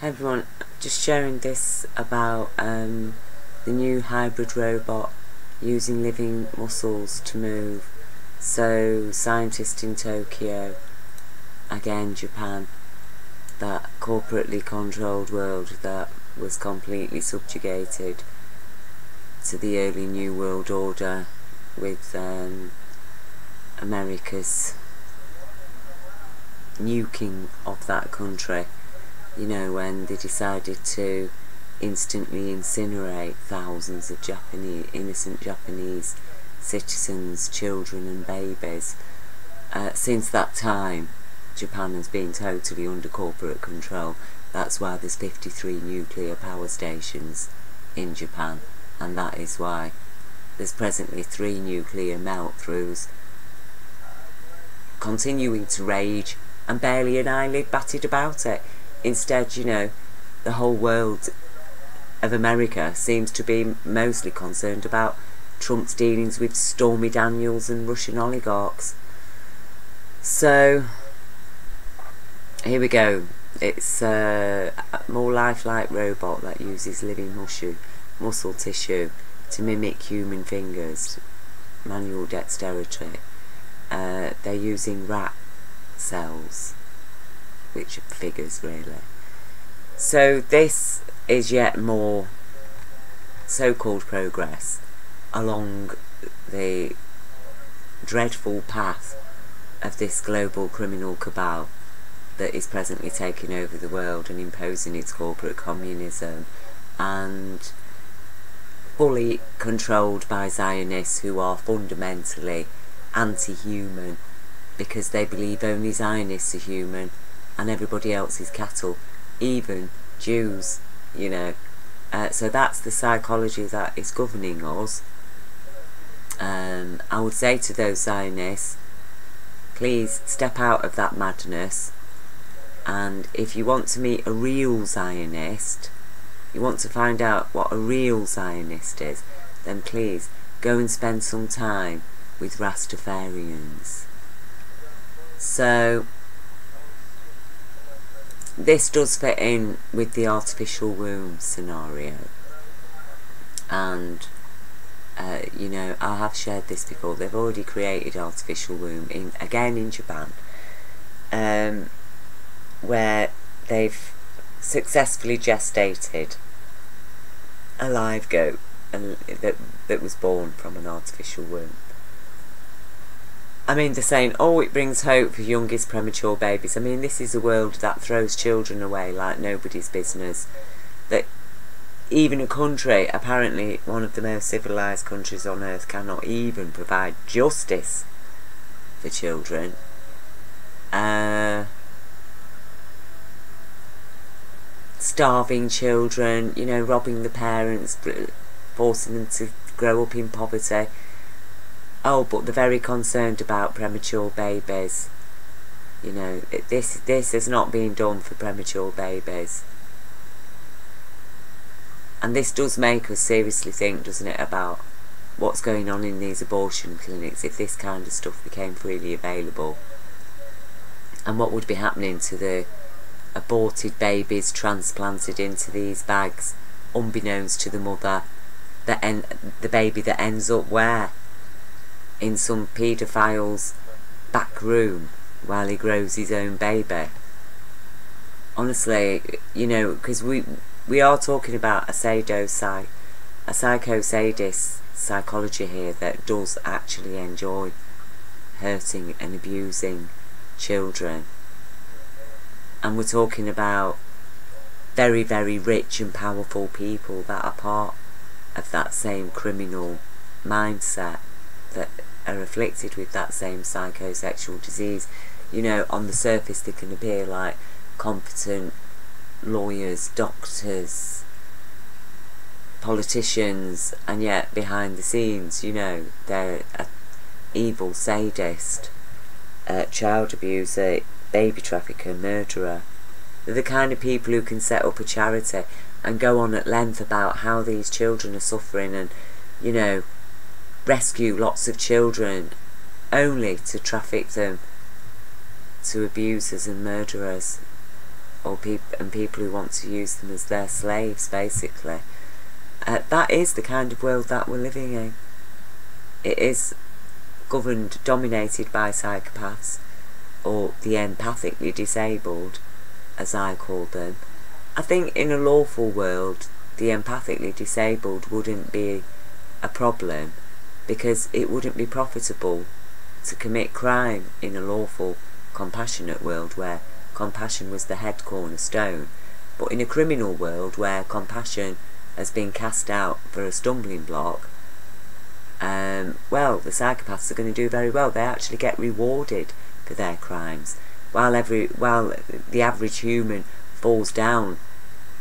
Hey everyone, just sharing this about the new hybrid robot using living muscles to move. So scientists in Tokyo, again Japan, that corporately controlled world that was completely subjugated to the early New World Order with America's nuking of that country. You know, when they decided to instantly incinerate thousands of innocent Japanese citizens, children and babies. Since that time, Japan has been totally under corporate control. That's why there's 53 nuclear power stations in Japan, and that is why there's presently 3 nuclear melt-throughs continuing to rage, and barely an eyelid batted about it. Instead, you know, the whole world of America seems to be mostly concerned about Trump's dealings with Stormy Daniels and Russian oligarchs. So, here we go. It's a more lifelike robot that uses living muscle tissue to mimic human fingers, manual dexterity. They're using rat cells, which are figures really. So this is yet more so-called progress along the dreadful path of this global criminal cabal that is presently taking over the world and imposing its corporate communism, and fully controlled by Zionists who are fundamentally anti-human because they believe only Zionists are human and everybody else is cattle, even Jews, you know. So that's the psychology that is governing us. I would say to those Zionists, please step out of that madness, and if you want to meet a real Zionist, you want to find out what a real Zionist is, then please go and spend some time with Rastafarians. So this does fit in with the artificial womb scenario, and you know, I have shared this before. They've already created artificial womb again in Japan, where they've successfully gestated a live goat that was born from an artificial womb. I mean, they're saying, oh, it brings hope for youngest premature babies. I mean, this is a world that throws children away like nobody's business. That even a country, apparently one of the most civilised countries on earth, cannot even provide justice for children. Starving children, you know, robbing the parents, forcing them to grow up in poverty. Oh, but they're very concerned about premature babies. You know, this has not been done for premature babies. And this does make us seriously think, doesn't it, about what's going on in these abortion clinics if this kind of stuff became freely available. And what would be happening to the aborted babies transplanted into these bags, unbeknownst to the mother, the baby that ends up where? In some paedophile's back room while he grows his own baby. Honestly, you know, because we are talking about a psycho-sadist psychology here that does actually enjoy hurting and abusing children. And we're talking about very, very rich and powerful people that are part of that same criminal mindset, that are afflicted with that same psychosexual disease. You know, on the surface they can appear like competent lawyers, doctors, politicians, and yet behind the scenes, you know, they're an evil sadist, child abuser, baby trafficker, murderer. They're the kind of people who can set up a charity and go on at length about how these children are suffering, and, you know, rescue lots of children only to traffic them to abusers and murderers. or people who want to use them as their slaves, basically. That is the kind of world that we're living in. It is governed, dominated by psychopaths, or the empathically disabled, as I call them. I think in a lawful world, the empathically disabled wouldn't be a problem, because it wouldn't be profitable to commit crime in a lawful, compassionate world where compassion was the head cornerstone. But in a criminal world where compassion has been cast out for a stumbling block, well, the psychopaths are going to do very well. They actually get rewarded for their crimes, while the average human falls down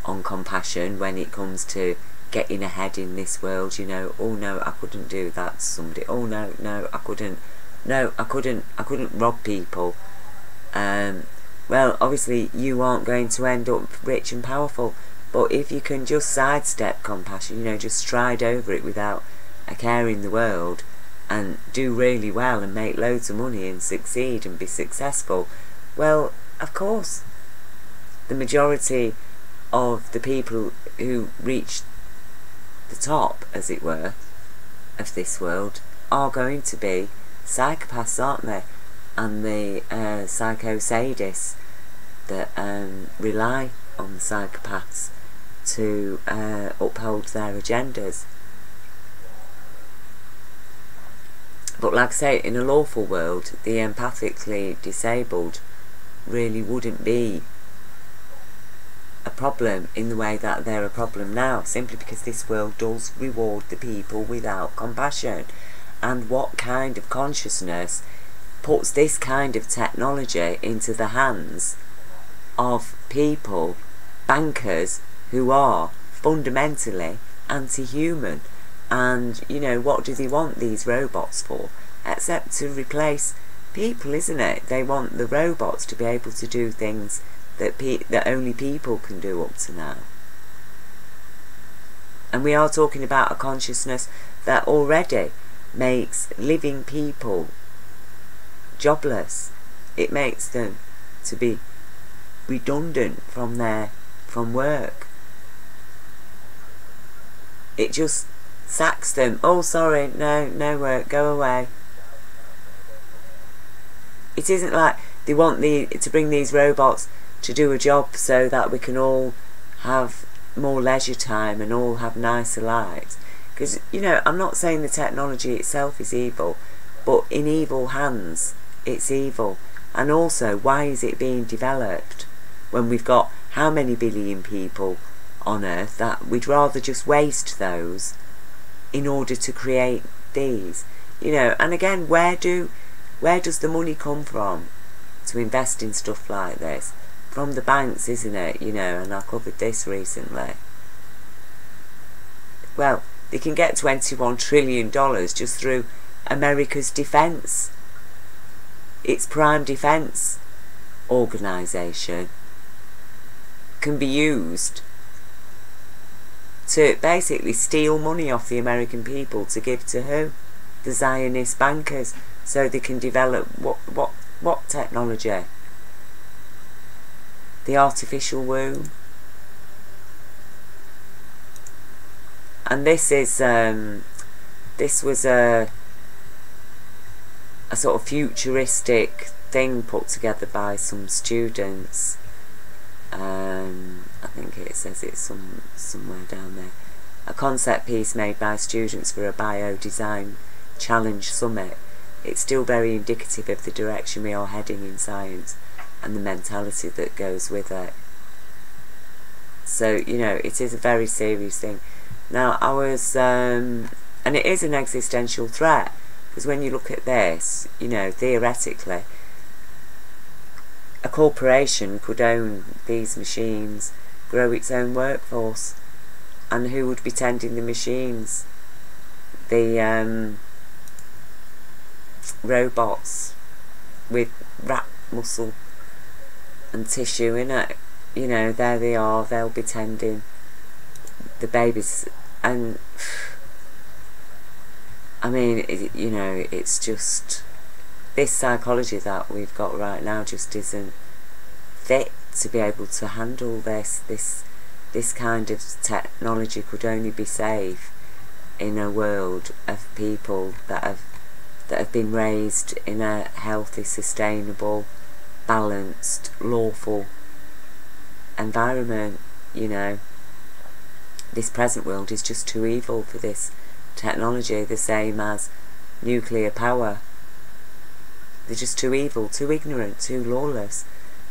on compassion when it comes to getting ahead in this world. You know, oh no, I couldn't do that to somebody. Oh no, I couldn't. No, I couldn't rob people. Well, obviously you aren't going to end up rich and powerful, but if you can just sidestep compassion, you know, just stride over it without a care in the world, and do really well and make loads of money and succeed and be successful, well, of course, the majority of the people who reach the top, as it were, of this world are going to be psychopaths, aren't they? And the psycho-sadists that rely on the psychopaths to uphold their agendas. But like I say, in a lawful world, the empathically disabled really wouldn't be a problem in the way that they're a problem now, simply because this world does reward the people without compassion. And what kind of consciousness puts this kind of technology into the hands of people, bankers, who are fundamentally anti-human? And, you know, what do they want these robots for? Except to replace people, isn't it? They want the robots to be able to do things that only people can do up to now. And we are talking about a consciousness that already makes living people jobless. It makes them to be redundant from work. It just sacks them. Oh, sorry, no work, go away. It isn't like they want to bring these robots to do a job so that we can all have more leisure time and all have nicer lives. Because, you know, I'm not saying the technology itself is evil, but in evil hands, it's evil. And also, why is it being developed when we've got how many billion people on Earth that we'd rather just waste those in order to create these? You know, and again, where does the money come from to invest in stuff like this? From the banks, isn't it? You know, and I covered this recently. Well, they can get $21 trillion just through America's defence. Its prime defence organisation can be used to basically steal money off the American people to give to who? The Zionist bankers, so they can develop what technology? The artificial womb. And this was a sort of futuristic thing put together by some students. I think it says it's somewhere down there. A concept piece made by students for a bio-design challenge summit. It's still very indicative of the direction we are heading in science and the mentality that goes with it. So, you know, it is a very serious thing. Now, and it is an existential threat, because when you look at this, you know, theoretically, a corporation could own these machines, grow its own workforce, and who would be tending the machines? The robots with rat muscle and tissue in it. You know, there they are, they'll be tending the babies. And I mean, you know, it's just, this psychology that we've got right now just isn't fit to be able to handle this kind of technology could only be safe in a world of people that have been raised in a healthy, sustainable, balanced, lawful environment. You know, this present world is just too evil for this technology, the same as nuclear power. They're just too evil, too ignorant, too lawless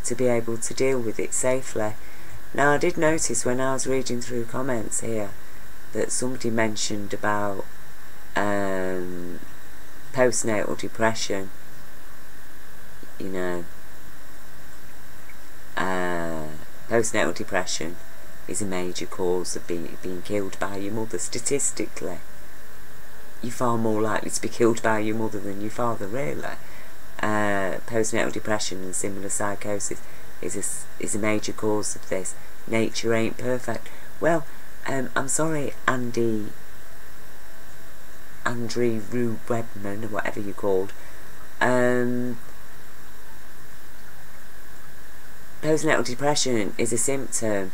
to be able to deal with it safely. Now, I did notice when I was reading through comments here that somebody mentioned about postnatal depression. You know, postnatal depression is a major cause of being killed by your mother. Statistically, you're far more likely to be killed by your mother than your father, really. Postnatal depression and similar psychosis is a major cause of this. Nature ain't perfect. Well, I'm sorry, Andrew Rue Webman, or whatever you're called. Postnatal depression is a symptom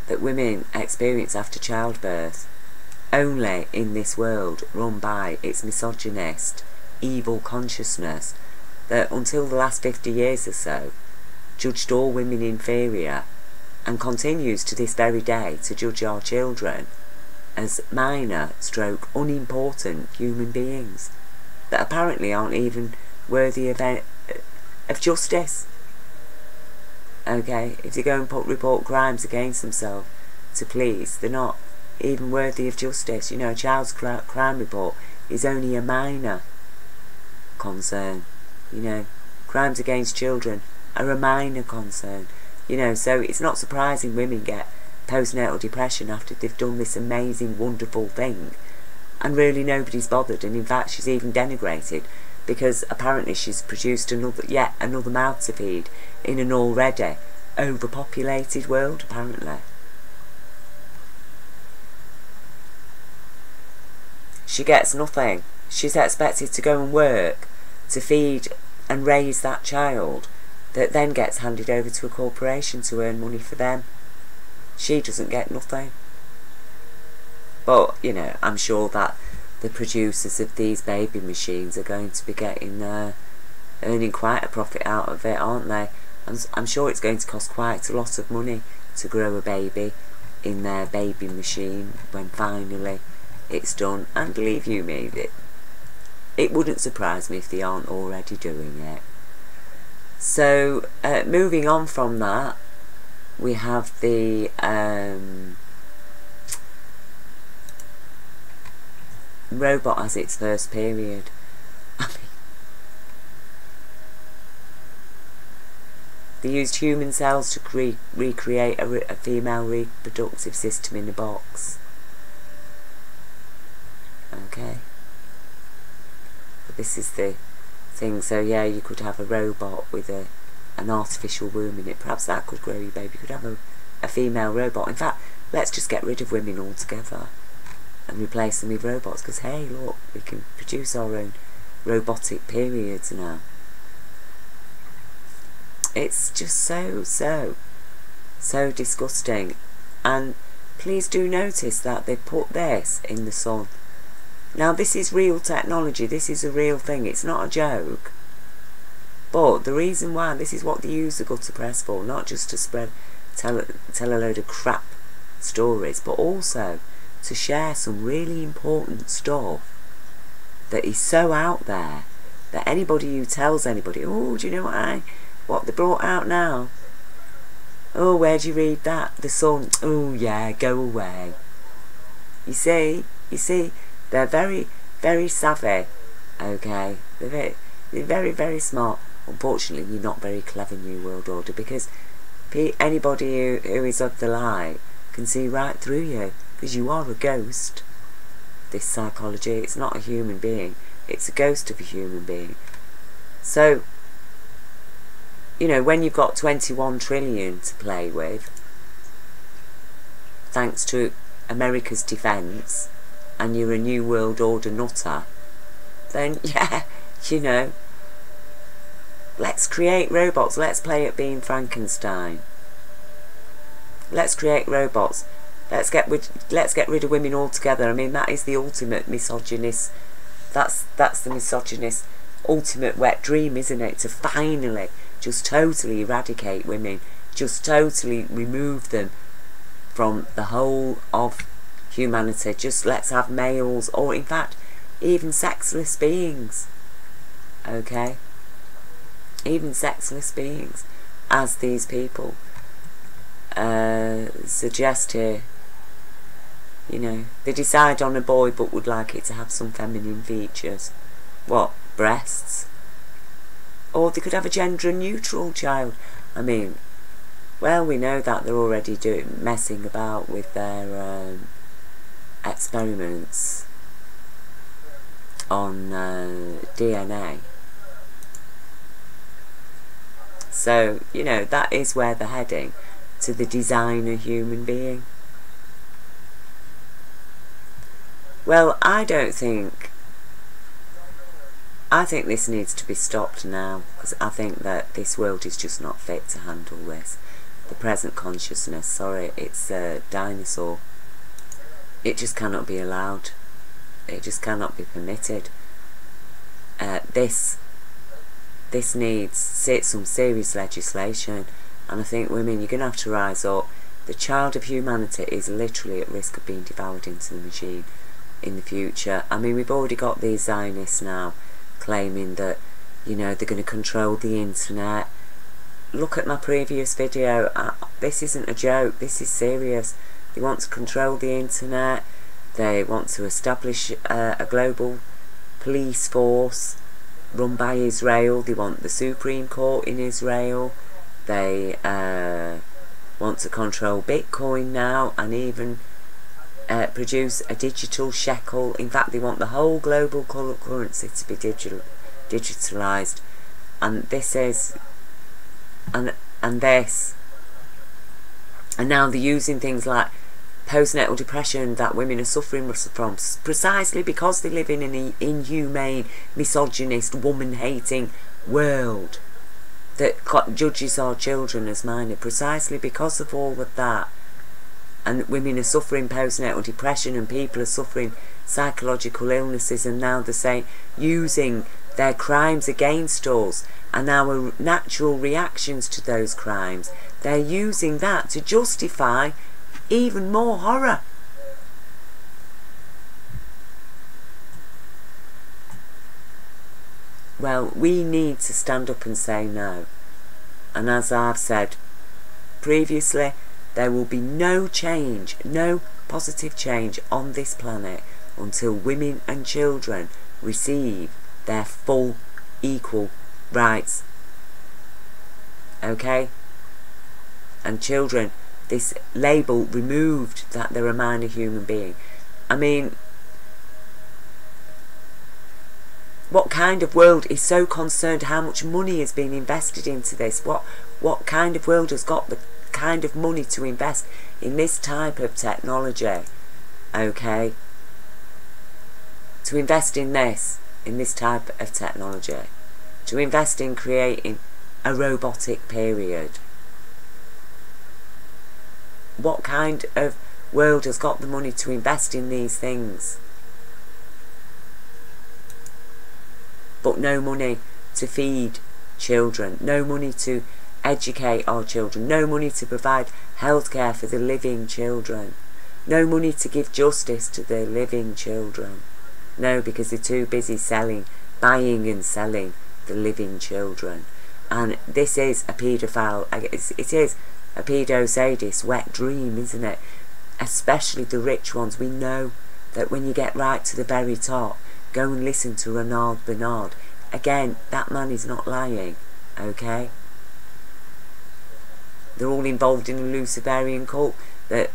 that women experience after childbirth, only in this world run by its misogynist, evil consciousness that until the last 50 years or so judged all women inferior, and continues to this very day to judge our children as minor stroke unimportant human beings that apparently aren't even worthy of justice. Okay, if they go and report crimes against themselves to police, they're not even worthy of justice. You know, a child's crime report is only a minor concern. You know, crimes against children are a minor concern. You know, so it's not surprising women get postnatal depression after they've done this amazing, wonderful thing, and really nobody's bothered. And in fact, she's even denigrated because apparently she's produced yet another mouth to feed in an already overpopulated world, apparently. She gets nothing. She's expected to go and work to feed and raise that child that then gets handed over to a corporation to earn money for them. She doesn't get nothing. But, you know, I'm sure that the producers of these baby machines are going to be getting earning quite a profit out of it, aren't they? I'm sure it's going to cost quite a lot of money to grow a baby in their baby machine when finally it's done. And believe you me, it wouldn't surprise me if they aren't already doing it. So, moving on from that, we have the robot has its first period. I mean, they used human cells to recreate a female reproductive system in a box. Okay. But this is the thing. So yeah, you could have a robot with an artificial womb in it. Perhaps that could grow your baby. You could have a female robot. In fact, let's just get rid of women altogether and replace them with robots, because hey, look, we can produce our own robotic periods now. It's just so disgusting. And please do notice that they put this in the sun. Now, this is real technology. This is a real thing. It's not a joke. But the reason why, this is what they use the gutter press for, not just to tell a load of crap stories, but also to share some really important stuff that is so out there that anybody who tells anybody, oh, do you know what they brought out now? Oh, where'd you read that? The Sun. Oh yeah, go away. You see, they're very, very savvy. Okay, they're very, very smart. Unfortunately, you're not very clever, New World Order, because anybody who is of the light can see right through you, because you are a ghost. This psychology, it's not a human being, it's a ghost of a human being. So, you know, when you've got 21 trillion to play with, thanks to America's defence, and you're a New World Order nutter, then yeah, you know, Let's create robots. Let's play at being Frankenstein. Let's create robots. Let's get rid of women altogether. I mean, that is the ultimate misogynist. That's the misogynist ultimate wet dream, isn't it? To finally just totally eradicate women, just totally remove them from the whole of humanity. Just let's have males, or in fact, even sexless beings. Okay? Even sexless beings, as these people suggest here. You know, they decide on a boy but would like it to have some feminine features. What? Breasts? Or they could have a gender neutral child. I mean, well, we know that they're already messing about with their experiments on DNA. So, you know, that is where they're heading, to the designer human being. Well, I think this needs to be stopped now, because I think that this world is just not fit to handle this. The present consciousness, sorry, it's a dinosaur. It just cannot be allowed. It just cannot be permitted. This needs some serious legislation, and I think women, you're going to have to rise up. The child of humanity is literally at risk of being devoured into the machine in the future. I mean, we've already got these Zionists now claiming that, you know, they're going to control the internet. Look at my previous video. This isn't a joke, this is serious. They want to control the internet. They want to establish a global police force run by Israel. They want the Supreme Court in Israel. They want to control Bitcoin now, and even produce a digital shekel. In fact, they want the whole global currency to be digitalised. And this is, and this, and now they're using things like postnatal depression that women are suffering from, precisely because they live in an inhumane, misogynist, woman-hating world that judges our children as minor, precisely because of all of that. And women are suffering postnatal depression, and people are suffering psychological illnesses, and now they're saying, using their crimes against us and our natural reactions to those crimes, they're using that to justify even more horror. Well, we need to stand up and say no. And as I've said previously, there will be no change, no positive change on this planet until women and children receive their full equal rights. Okay? And children, this label removed that they're a minor human being. I mean, what kind of world is so concerned how much money is being invested into this? What kind of world has got the kind of money to invest in this type of technology? Okay? To invest in this type of technology. To invest in creating a robotic period. What kind of world has got the money to invest in these things? But no money to feed children, no money to educate our children, no money to provide healthcare for the living children, no money to give justice to the living children. No, because they're too busy buying and selling the living children. And this is a paedophile, it is a pedo-sadist wet dream, isn't it? Especially the rich ones. We know that when you get right to the very top, go and listen to Ronald Bernard. Again, that man is not lying, okay? They're all involved in a Luciferian cult that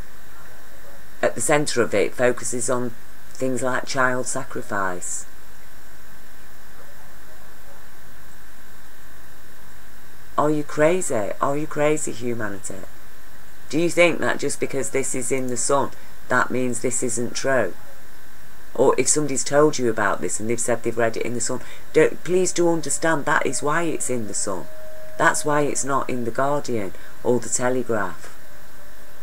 at the centre of it focuses on things like child sacrifice. Are you crazy? Are you crazy, humanity? Do you think that just because this is in the sun, that means this isn't true? Or if somebody's told you about this and they've said they've read it in the Sun, please do understand that is why it's in the Sun. That's why it's not in the Guardian or the Telegraph.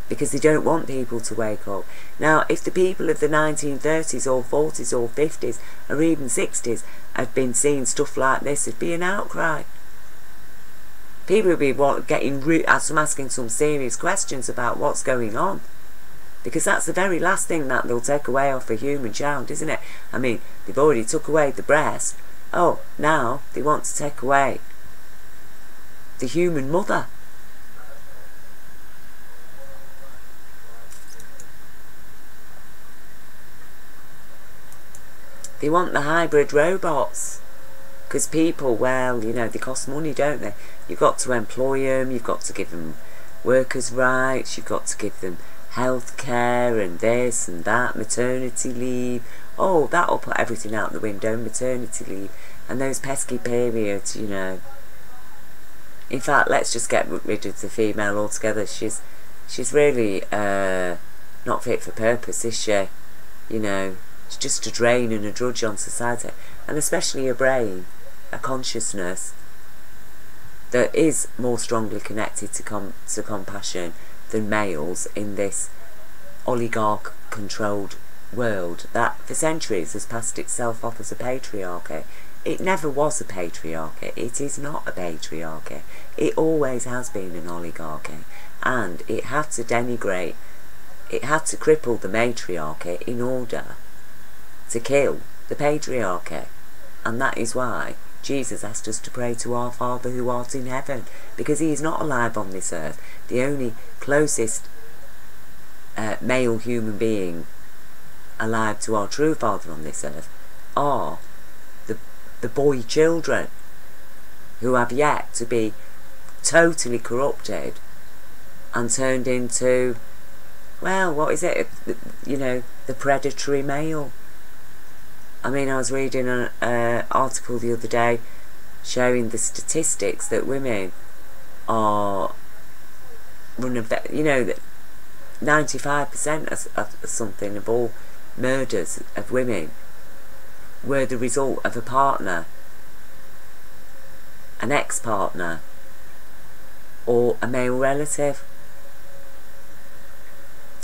Because they don't want people to wake up. Now, if the people of the 1930s or 40s or 50s or even 60s had been seeing stuff like this, there'd be an outcry. People would be asking some serious questions about what's going on. Because that's the very last thing that they'll take away off a human child, isn't it? I mean, they've already took away the breast. Oh, now they want to take away the human mother. They want the hybrid robots. Because people, well, you know, they cost money, don't they? You've got to employ them, you've got to give them workers' rights, you've got to give them health care and this and that, maternity leave. Oh, that'll put everything out the window, maternity leave. And those pesky periods, you know. In fact, let's just get rid of the female altogether. She's really not fit for purpose, is she? You know, it's just a drain and a drudge on society. And especially a brain, a consciousness that is more strongly connected to compassion than males in this oligarch-controlled world that for centuries has passed itself off as a patriarchy. It never was a patriarchy. It is not a patriarchy. It always has been an oligarchy. And it had to denigrate, it had to cripple the matriarchy in order to kill the patriarchy. And that is why Jesus asked us to pray to our Father who art in heaven, because he is not alive on this earth. The only closest male human being alive to our true Father on this earth are the boy children who have yet to be totally corrupted and turned into, well, what is it, you know, the predatory male. I mean, I was reading an article the other day showing the statistics that women are running, you know, that 95% of something of all murders of women were the result of a partner, an ex-partner, or a male relative.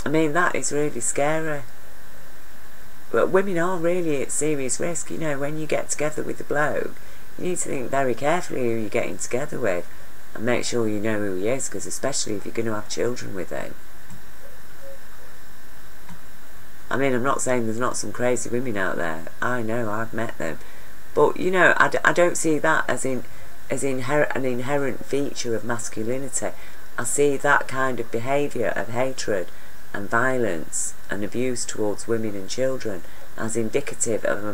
I mean, that is really scary. But women are really at serious risk. You know, when you get together with a bloke, you need to think very carefully who you're getting together with and make sure you know who he is, because especially if you're going to have children with him. I mean, I'm not saying there's not some crazy women out there. I know, I've met them. But, you know, I don't see that as an inherent feature of masculinity. I see that kind of behaviour of hatred and violence and abuse towards women and children as indicative of a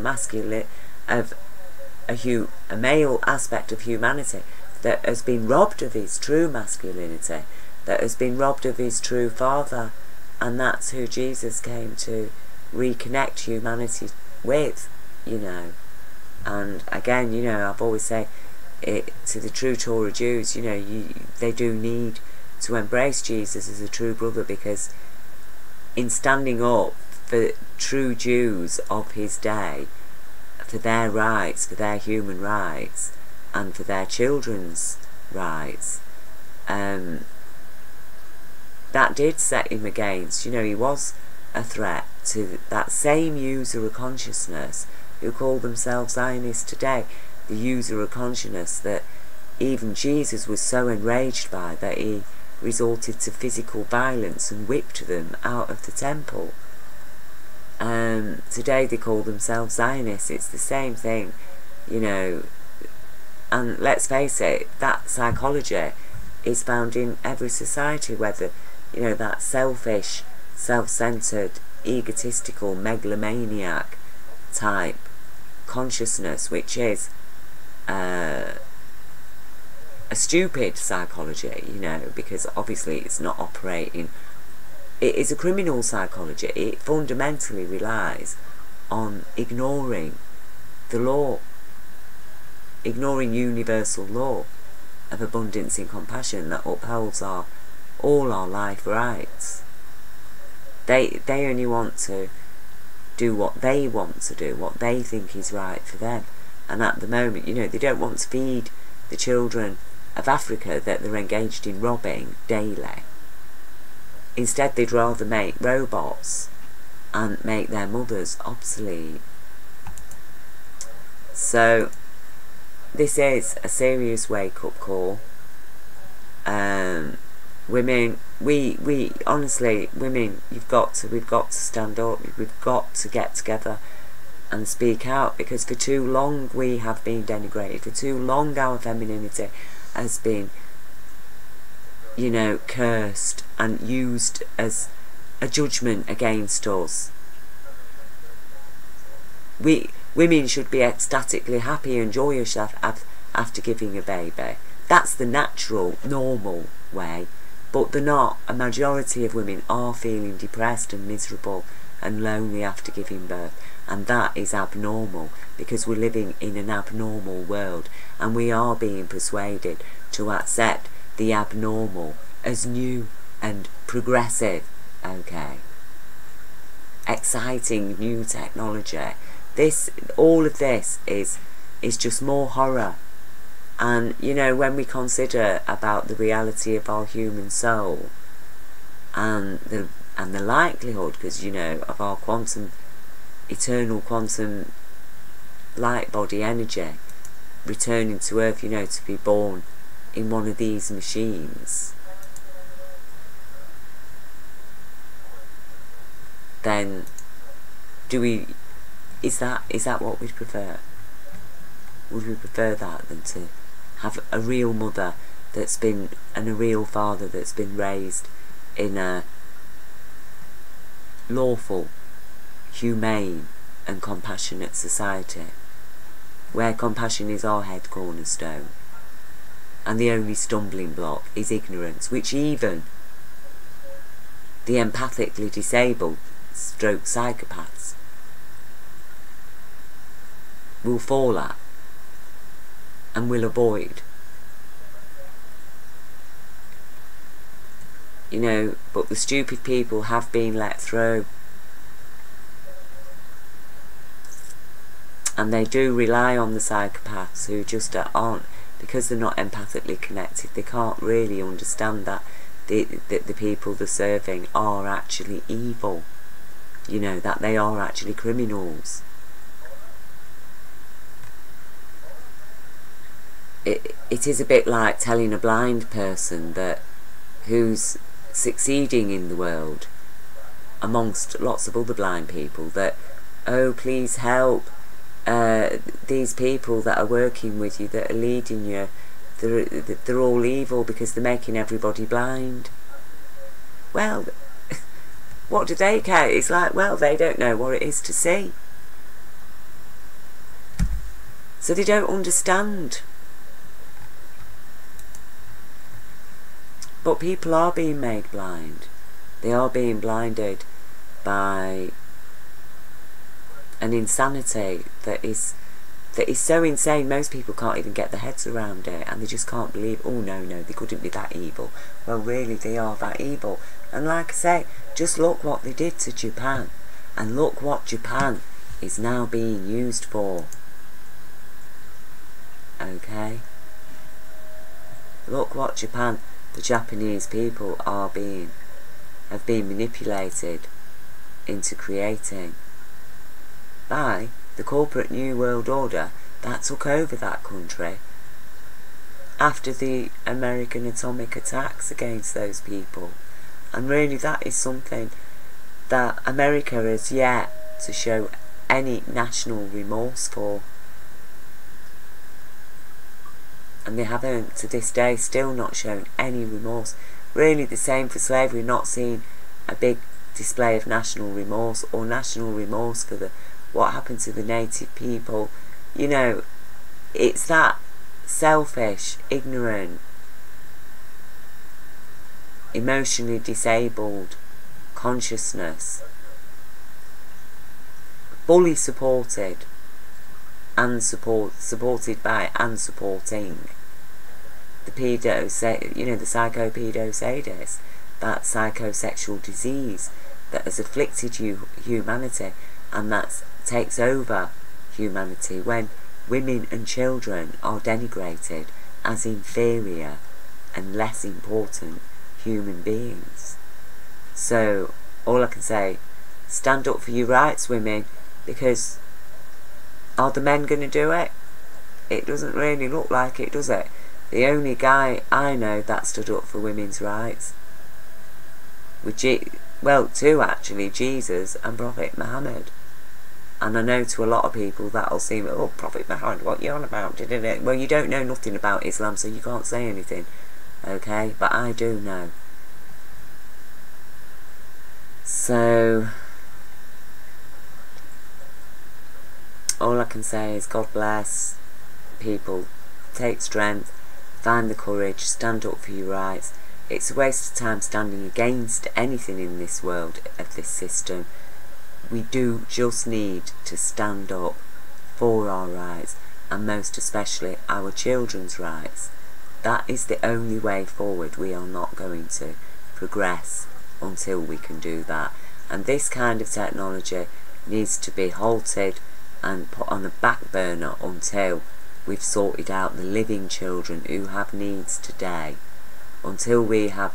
male aspect of humanity that has been robbed of his true masculinity, that has been robbed of his true father. And that's who Jesus came to reconnect humanity with, you know. And again, you know, I've always said it to the true Torah Jews, you know, they do need to embrace Jesus as a true brother, because in standing up for true Jews of his day, for their rights, for their human rights, and for their children's rights, that did set him against, you know, he was a threat to that same user of consciousness who call themselves Zionists today, the user of consciousness that even Jesus was so enraged by that he resorted to physical violence and whipped them out of the temple. Today they call themselves Zionists. It's the same thing, you know. And let's face it, that psychology is found in every society, whether, you know, that selfish, self-centered, egotistical, megalomaniac type consciousness, which is a stupid psychology, you know, because obviously it's not operating. It is a criminal psychology. It fundamentally relies on ignoring the law, ignoring universal law of abundance and compassion that upholds all our life rights. They only want to do what they want to do, what they think is right for them. And at the moment, you know, they don't want to feed the children of Africa that they're engaged in robbing daily. Instead, they'd rather make robots and make their mothers obsolete. So this is a serious wake-up call. Women, we honestly, women, we've got to stand up. We've got to get together and speak out, because for too long we have been denigrated. For too long our femininity has been, you know, cursed and used as a judgment against us. Women should be ecstatically happy and joyous after giving a baby. That's the natural, normal way. But they're not. A majority of women are feeling depressed and miserable and lonely after giving birth. And that is abnormal, because we're living in an abnormal world. And we are being persuaded to accept the abnormal as new and progressive. Okay. Exciting new technology. All of this is just more horror. And, you know, when we consider about the reality of our human soul and the likelihood, because, you know, of our eternal quantum light body energy returning to Earth, you know, to be born in one of these machines, then is that what we'd prefer? Would we prefer that than to have a real mother and a real father that's been raised in a lawful, humane and compassionate society, where compassion is our head cornerstone, and the only stumbling block is ignorance, which even the empathically disabled stroke psychopaths will fall at and will avoid. You know, but the stupid people have been let through. And they do rely on the psychopaths who just aren't, because they're not empathically connected, they can't really understand that the people they're serving are actually evil. You know, that they are actually criminals. It is a bit like telling a blind person that who's succeeding in the world amongst lots of other blind people that, oh, please help, these people that are working with you, that are leading you, they're all evil because they're making everybody blind. Well, what do they care? It's like, well, they don't know what it is to see, so they don't understand. But people are being made blind. They are being blinded by an insanity that is so insane most people can't even get their heads around it, and they just can't believe, oh no, they couldn't be that evil. Well, really, they are that evil. And like I say, just look what they did to Japan, and look what Japan is now being used for. Okay? Look what the Japanese people have been manipulated into creating by the corporate New World Order that took over that country after the American atomic attacks against those people. And really, that is something that America has yet to show any national remorse for. And they haven't, to this day, still not shown any remorse. Really, the same for slavery, not seen a big display of national remorse, or national remorse for what happened to the native people. You know, it's that selfish, ignorant, emotionally disabled consciousness, fully supported and supported by and supporting the the psycho-pedo-sadist, that psychosexual disease that has afflicted humanity and that takes over humanity when women and children are denigrated as inferior and less important human beings. So all I can say, stand up for your rights, women, because are the men going to do it? It doesn't really look like it, does it? The only guy I know that stood up for women's rights, well, two actually, Jesus and Prophet Muhammad. And I know to a lot of people that'll seem, oh, Prophet Muhammad, what you on about? Well, you don't know nothing about Islam, so you can't say anything, okay? But I do know. So all I can say is God bless people. Take strength, find the courage, stand up for your rights. It's a waste of time standing against anything in this world of this system. We do just need to stand up for our rights, and most especially our children's rights. That is the only way forward. We are not going to progress until we can do that. And this kind of technology needs to be halted and put on a back burner until we've sorted out the living children who have needs today, until we have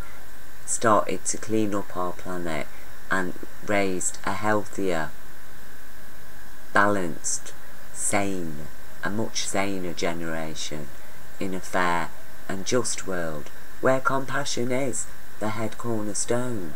started to clean up our planet and raised a healthier, balanced, sane, a much saner generation in a fair and just world where compassion is the head cornerstone.